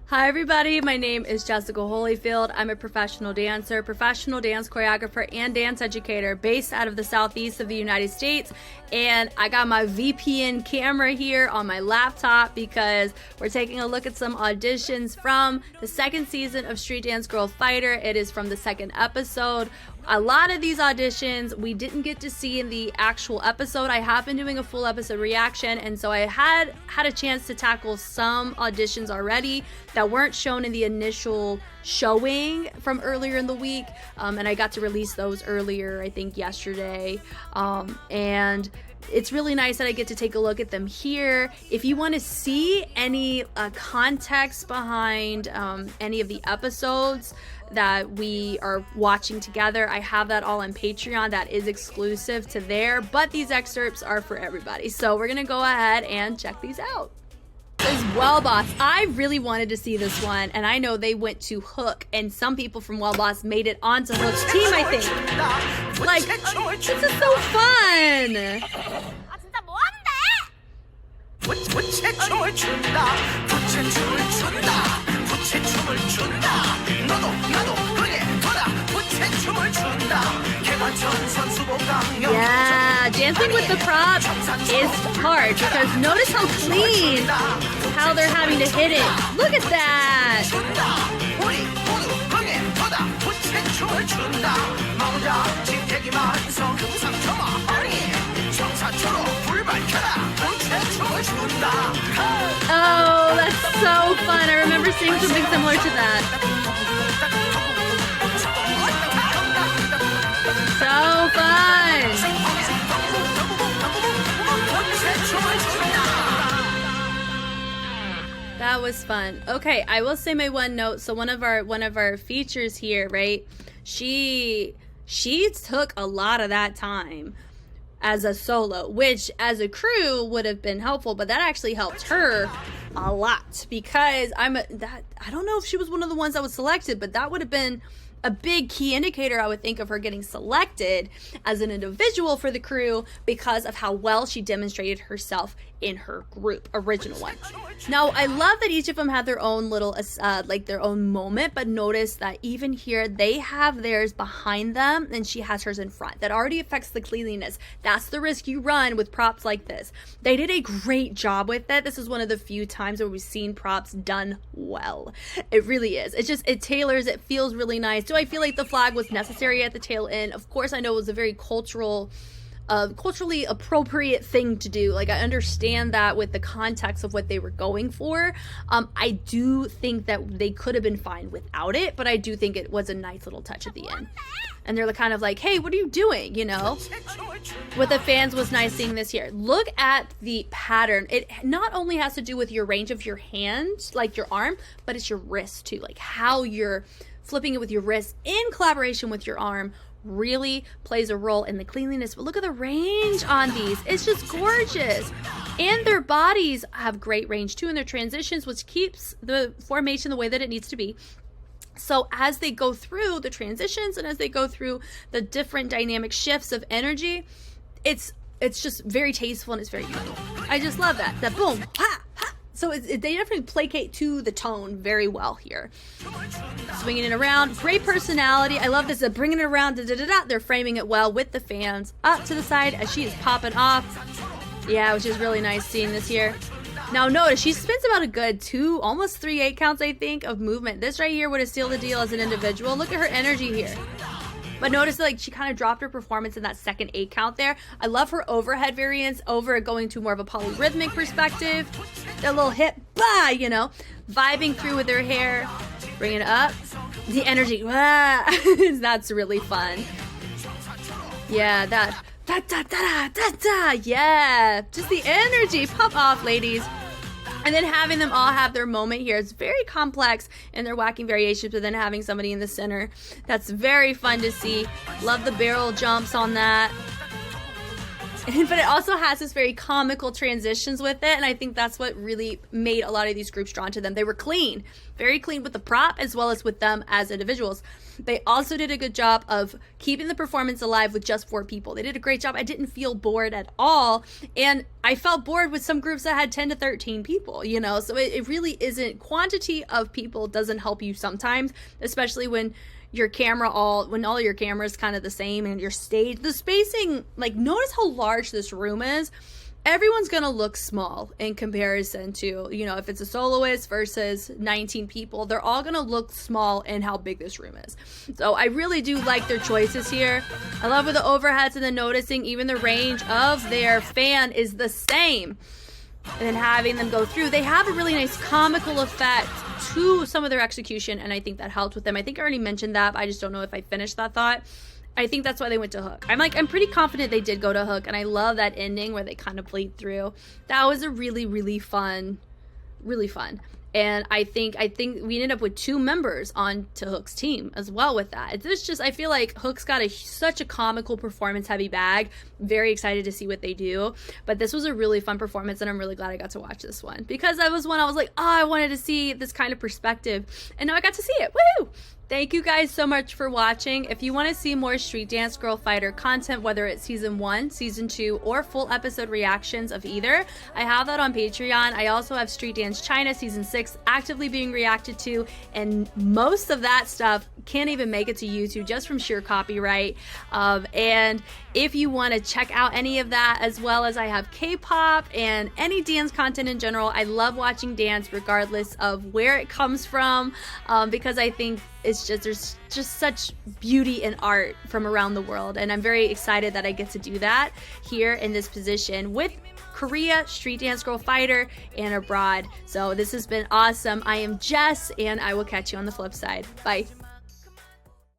Hi everybody, my name is Jessica Holyfield. I'm a professional dancer, professional dance choreographer, and dance educator based out of the southeast of the United States. And I got my VPN camera here on my laptop because we're taking a look at some auditions from the second season of Street Dance Girl Fighter. It is from the second episode. A lot of these auditions we didn't get to see in the actual episode. I have been doing a full episode reaction, and so I had a chance to tackle some auditions already that weren't shown in the initial showing from earlier in the week, and I got to release those earlier, I think yesterday, and it's really nice that I get to take a look at them here. If you want to see any context behind any of the episodes that we are watching together, I have that all on Patreon. That is exclusive to there, but these excerpts are for everybody. So we're gonna go ahead and check these out. This is WELLBOSS. I really wanted to see this one, and I know they went to Hook, and some people from WELLBOSS made it onto Hook's team, I think. Like, this is so fun! Yeah, dancing with the prop is hard because notice how clean, how they're having to hit it. Look at that! Oh, that's so fun. I remember seeing something similar to that. So fun! That was fun. Okay, I will say my one note. So one of our features here, right? She took a lot of that time as a solo, which as a crew would have been helpful, but that actually helped her a lot because I don't know if she was one of the ones that was selected, but that would have been a big key indicator, I would think, of her getting selected as an individual for the crew because of how well she demonstrated herself in her group, original one. Now, I love that each of them had their own little, like their own moment, but notice that even here, they have theirs behind them and she has hers in front. That already affects the cleanliness. That's the risk you run with props like this. They did a great job with it. This is one of the few times where we've seen props done well. It really is. It tailors, it feels really nice. Do I feel like the flag was necessary at the tail end? Of course, I know it was a very culturally appropriate thing to do. Like, I understand that with the context of what they were going for. I do think that they could have been fine without it, but I do think it was a nice little touch at the end. And they're kind of like, hey, what are you doing? You know, with the fans was nice seeing this here. Look at the pattern. It not only has to do with your range of your hand, like your arm, but it's your wrist too. Like how you're flipping it with your wrist in collaboration with your arm really plays a role in the cleanliness. But look at the range on these. It's just gorgeous. And their bodies have great range too in their transitions, which keeps the formation the way that it needs to be. So as they go through the transitions and as they go through the different dynamic shifts of energy, it's just very tasteful and it's very unique. I just love that. That boom, ha, ha. So they definitely placate to the tone very well here. Swinging it around. Great personality. I love this. Bringing it around. Da, da, da, da. They're framing it well with the fans. Up to the side as she is popping off. Yeah, which is really nice seeing this here. Now notice, she spends about a good 2, almost 3 8 counts, I think, of movement. This right here would have sealed the deal as an individual. Look at her energy here. But notice, like, she kind of dropped her performance in that second 8 count there. I love her overhead variance over going to more of a polyrhythmic perspective. That little hip, bah, you know, vibing through with her hair. Bring it up. The energy, that's really fun. Yeah, that, da, da, da, da, da, yeah. Just the energy, pop off, ladies. And then having them all have their moment here. It's very complex in their whacking variations, but then having somebody in the center. That's very fun to see. Love the barrel jumps on that. but it also has this very comical transitions with it, and I think that's what really made a lot of these groups drawn to them. They were clean, very clean with the prop as well as with them as individuals. They also did a good job of keeping the performance alive with just 4 people. They did a great job. I didn't feel bored at all, and I felt bored with some groups that had 10 to 13 people, you know, so it really isn't, quantity of people doesn't help you sometimes, especially when your camera when all your cameras kind of the same and your stage, the spacing, like notice how large this room is. Everyone's gonna look small in comparison to, you know, if it's a soloist versus 19 people, they're all gonna look small in how big this room is. So I really do like their choices here. I love with the overheads, and then noticing even the range of their fan is the same. And then having them go through, they have a really nice comical effect to some of their execution, and I think that helped with them. I think I already mentioned that, but I just don't know if I finished that thought. I think that's why they went to hook. I'm pretty confident they did go to hook, and I love that ending where they kind of played through. That was a really fun. And I think we ended up with 2 members on to Hook's team as well with that. It's just, I feel like Hook's got such a comical performance heavy bag. Very excited to see what they do. But this was a really fun performance, and I'm really glad I got to watch this one, because that was one I was like, oh, I wanted to see this kind of perspective, and now I got to see it. Woo! Thank you guys so much for watching. If you want to see more Street Dance Girl Fighter content, whether it's season 1, season 2, or full episode reactions of either, I have that on Patreon. I also have Street Dance China season 6 actively being reacted to, and most of that stuff can't even make it to YouTube just from sheer copyright. And if you want to check out any of that, as well as I have K-pop and any dance content in general, I love watching dance regardless of where it comes from, because I think there's just such beauty in art from around the world, and I'm very excited that I get to do that here in this position with Korea, Street Dance Girl Fighter, and abroad. So this has been awesome. I am Jess, and I will catch you on the flip side. Bye.